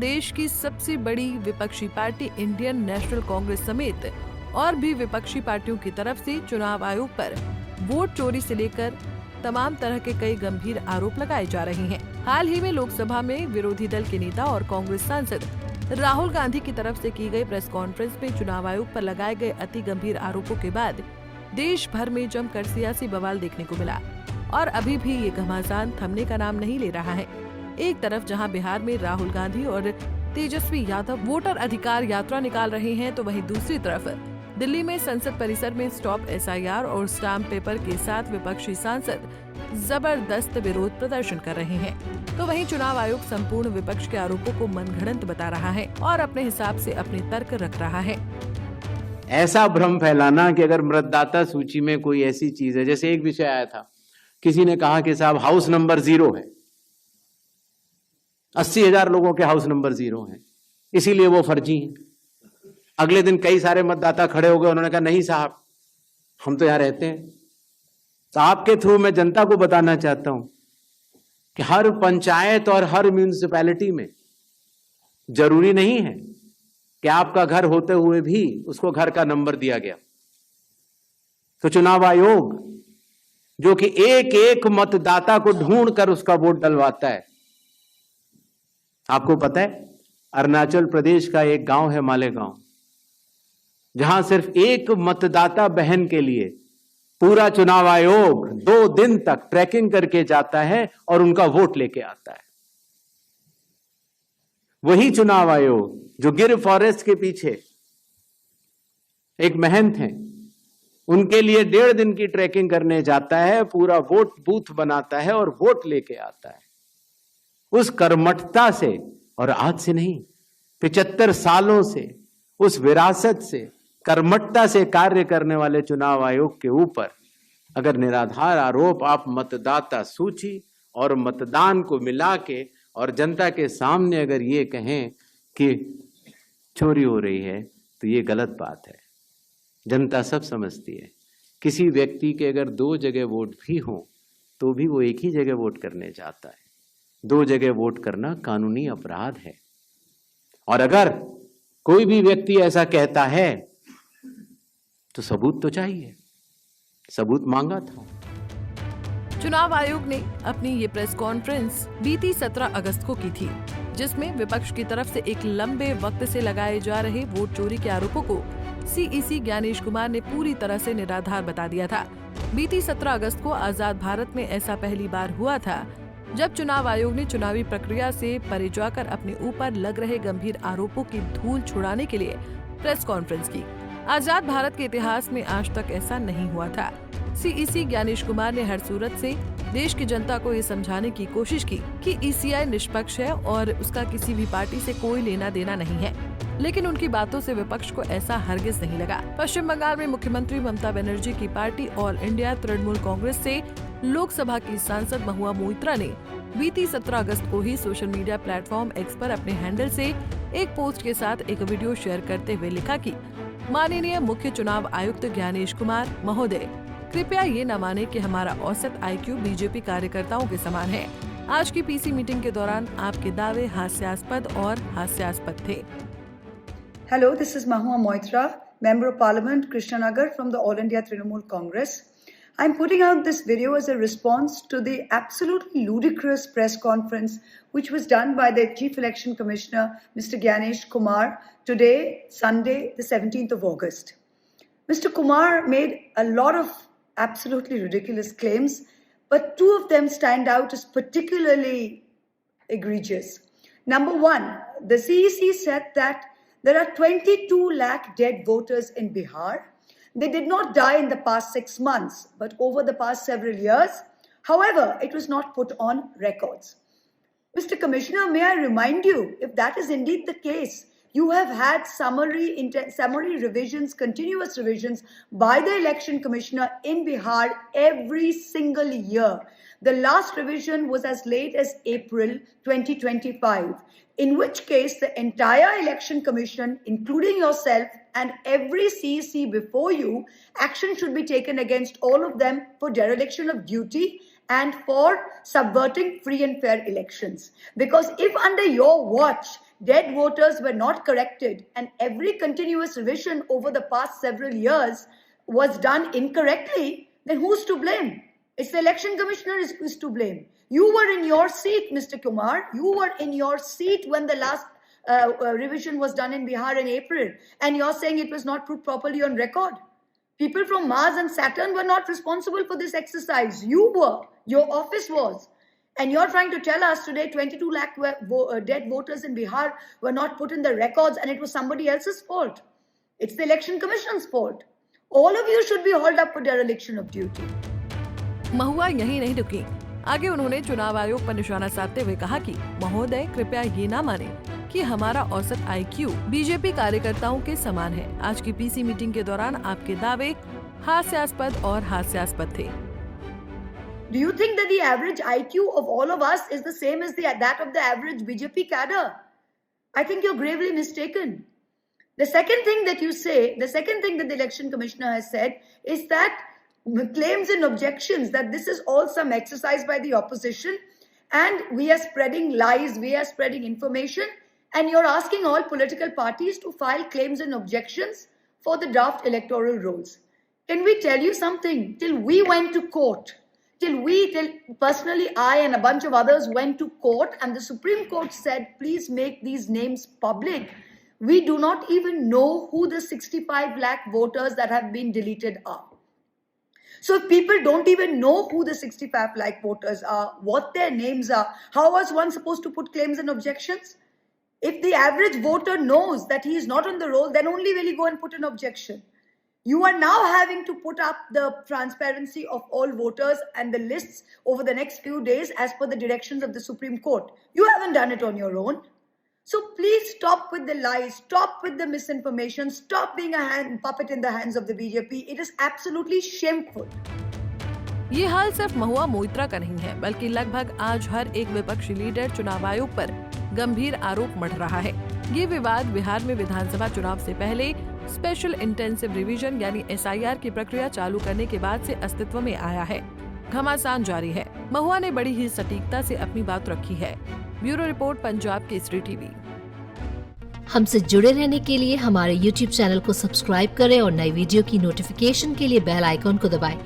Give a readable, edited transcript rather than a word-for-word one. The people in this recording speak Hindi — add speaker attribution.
Speaker 1: देश की सबसे बड़ी विपक्षी पार्टी इंडियन नेशनल कांग्रेस समेत और भी विपक्षी पार्टियों की तरफ से चुनाव आयोग पर वोट चोरी से लेकर तमाम तरह के कई गंभीर आरोप लगाए जा रहे हैं। हाल ही में लोकसभा में विरोधी दल के नेता और कांग्रेस सांसद राहुल गांधी की तरफ से की गई प्रेस कॉन्फ्रेंस में चुनाव आयोग पर लगाए गए अति गंभीर आरोपों के बाद देश भर में जमकर सियासी बवाल देखने को मिला और अभी भी ये घमासान थमने का नाम नहीं ले रहा है। एक तरफ जहां बिहार में राहुल गांधी और तेजस्वी यादव वोटर अधिकार यात्रा निकाल रहे हैं, तो वहीं दूसरी तरफ दिल्ली में संसद परिसर में स्टॉप SIR और स्टाम्प पेपर के साथ विपक्षी सांसद जबरदस्त विरोध प्रदर्शन कर रहे हैं। तो वहीं चुनाव आयोग संपूर्ण विपक्ष के आरोपों को मनगढ़ंत बता रहा है और अपने हिसाब से अपने तर्क रख रहा है।
Speaker 2: ऐसा भ्रम फैलाना कि अगर मतदाता सूची में कोई ऐसी चीज है, जैसे एक विषय आया था, किसी ने कहा कि साहब हाउस नंबर 0 है, 80,000 लोगों के हाउस नंबर 0 है, इसीलिए वो फर्जी है। अगले दिन कई सारे मतदाता खड़े हो गए, उन्होंने कहा नहीं साहब, हम तो यहां रहते हैं। तो आपके थ्रू मैं जनता को बताना चाहता हूं कि हर पंचायत और हर म्यूनिसिपैलिटी में जरूरी नहीं है कि आपका घर होते हुए भी उसको घर का नंबर दिया गया। तो चुनाव आयोग जो कि एक एक मतदाता को ढूंढ कर उसका वोट डलवाता है। आपको पता है अरुणाचल प्रदेश का एक गांव है मालेगांव, जहां सिर्फ एक मतदाता बहन के लिए पूरा चुनाव आयोग 2 दिन तक ट्रैकिंग करके जाता है और उनका वोट लेके आता है। वही चुनाव आयोग जो गिर फॉरेस्ट के पीछे एक महंत हैं, उनके लिए 1.5 दिन की ट्रैकिंग करने जाता है, पूरा वोट बूथ बनाता है और वोट लेके आता है। उस कर्मठता से, और आज से नहीं 75 सालों से, उस विरासत से, कर्मठता से कार्य करने वाले चुनाव आयोग के ऊपर अगर निराधार आरोप आप मतदाता सूची और मतदान को मिला के और जनता के सामने अगर ये कहें कि चोरी हो रही है, तो ये गलत बात है। जनता सब समझती है। किसी व्यक्ति के अगर 2 जगह वोट भी हो तो भी वो एक ही जगह वोट करने जाता है। 2 जगह वोट करना कानूनी अपराध है। और अगर कोई भी व्यक्ति ऐसा कहता है तो सबूत तो चाहिए। सबूत मांगा था।
Speaker 1: चुनाव आयोग ने अपनी ये प्रेस कॉन्फ्रेंस बीती 17 अगस्त को की थी, जिसमें विपक्ष की तरफ से एक लंबे वक्त से लगाए जा रहे वोट चोरी के आरोपों को CEC ज्ञानेश कुमार ने पूरी तरह से निराधार बता दिया था। बीती 17 अगस्त को आजाद भारत में ऐसा पहली बार हुआ था जब चुनाव आयोग ने चुनावी प्रक्रिया से परे जाकर अपने ऊपर लग रहे गंभीर आरोपों की धूल छुड़ाने के लिए प्रेस कॉन्फ्रेंस की। आजाद भारत के इतिहास में आज तक ऐसा नहीं हुआ था। CEC ज्ञानेश कुमार ने हर सूरत से देश की जनता को ये समझाने की कोशिश की कि ECI निष्पक्ष है और उसका किसी भी पार्टी से कोई लेना देना नहीं है, लेकिन उनकी बातों से विपक्ष को ऐसा हरगिज नहीं लगा। पश्चिम बंगाल में मुख्यमंत्री ममता बनर्जी की party all India Trinamool Congress से लोकसभा की सांसद महुआ मोइत्रा ने बीती 17 अगस्त को ही सोशल मीडिया प्लेटफॉर्म X पर अपने हैंडल से एक पोस्ट के साथ एक वीडियो शेयर करते हुए लिखा कि माननीय मुख्य चुनाव आयुक्त ज्ञानेश कुमार महोदय, कृपया ये न माने कि हमारा औसत IQ बीजेपी कार्यकर्ताओं के समान है। आज की PC मीटिंग के दौरान आपके दावे हास्यास्पद और हास्यास्पद थे।
Speaker 3: Hello, this is Mahua Moitra, Member of Parliament, Krishnanagar from the All India Trinamool Congress. I'm putting out this video as a response to the absolutely ludicrous press conference which was done by the Chief Election Commissioner, Mr. Gyanesh Kumar, today, Sunday, the 17th of August. Mr. Kumar made a lot of absolutely ridiculous claims, but 2 of them stand out as particularly egregious. Number 1, the CEC said that there are 22 lakh dead voters in Bihar. They did not die in the past 6 months, but over the past several years. However, it was not put on records. Mr. Commissioner, may I remind you, if that is indeed the case, you have had summary revisions, continuous revisions by the Election Commissioner in Bihar every single year. The last revision was as late as April 2025, in which case the entire Election Commission, including yourself and every CEC before you, action should be taken against all of them for dereliction of duty and for subverting free and fair elections. Because if under your watch dead voters were not corrected and every continuous revision over the past several years was done incorrectly, then who's to blame? It's the election commissioner who's to blame. You were in your seat, Mr. Kumar. You were in your seat when the last revision was done in Bihar in April, and you're saying it was not put properly on record. People from Mars and Saturn were not responsible for this exercise. You were. Your office was. And you're trying to tell us today 22 lakh dead voters in Bihar were not put in the records and it was somebody else's fault. It's the election commission's fault. All of you should be hauled up for dereliction of duty.
Speaker 1: महुआ यही नहीं रुकी। आगे उन्होंने चुनाव आयोग पर निशाना साधते हुए कहा कि महोदय कृपया ये ना माने कि हमारा औसत IQ बीजेपी कार्यकर्ताओं के समान है। आज की पीसी मीटिंग के दौरान आपके दावे हास्यास्पद और हास्यास्पद थे।
Speaker 3: Do you think that the average IQ of all of us is the same as that of the average BJP cadre? I think you're gravely mistaken. The second thing that you say, the second thing that the election commissioner has said is that claims and objections that this is all some exercise by the opposition and we are spreading lies, we are spreading information, and you're asking all political parties to file claims and objections for the draft electoral rolls. Can we tell you something? Till we went to court, till personally I and a bunch of others went to court and the Supreme Court said, please make these names public, we do not even know who the 65 lakh voters that have been deleted are. So if people don't even know who the 65 lakh voters are, what their names are, how was one supposed to put claims and objections? If the average voter knows that he is not on the roll, then only will he go and put an objection. You are now having to put up the transparency of all voters and the lists over the next few days as per the directions of the Supreme Court. You haven't done it on your own. So please stop with the lies, stop with the misinformation, stop being a puppet in the hands of the BJP. It is absolutely shameful.
Speaker 1: ये हाल सिर्फ महुआ मोइत्रा का नहीं है, बल्कि लगभग आज हर एक विपक्षी लीडर चुनाव आयोग पर गंभीर आरोप मढ़ रहा है। ये विवाद बिहार में विधानसभा चुनाव से पहले स्पेशल इंटेंसिव रिवीजन यानी SIR की प्रक्रिया चालू करने के बाद से अस्तित्व में आया है। घमासान जारी है। महुआ ने बड़ी ही सटीकता से अपनी बात रखी है। Bureau report, Punjab Kesari TV.
Speaker 4: हमसे जुड़े रहने के लिए हमारे YouTube चैनल को सब्सक्राइब करें और नई वीडियो की नोटिफिकेशन के लिए बेल आइकॉन को दबाएं।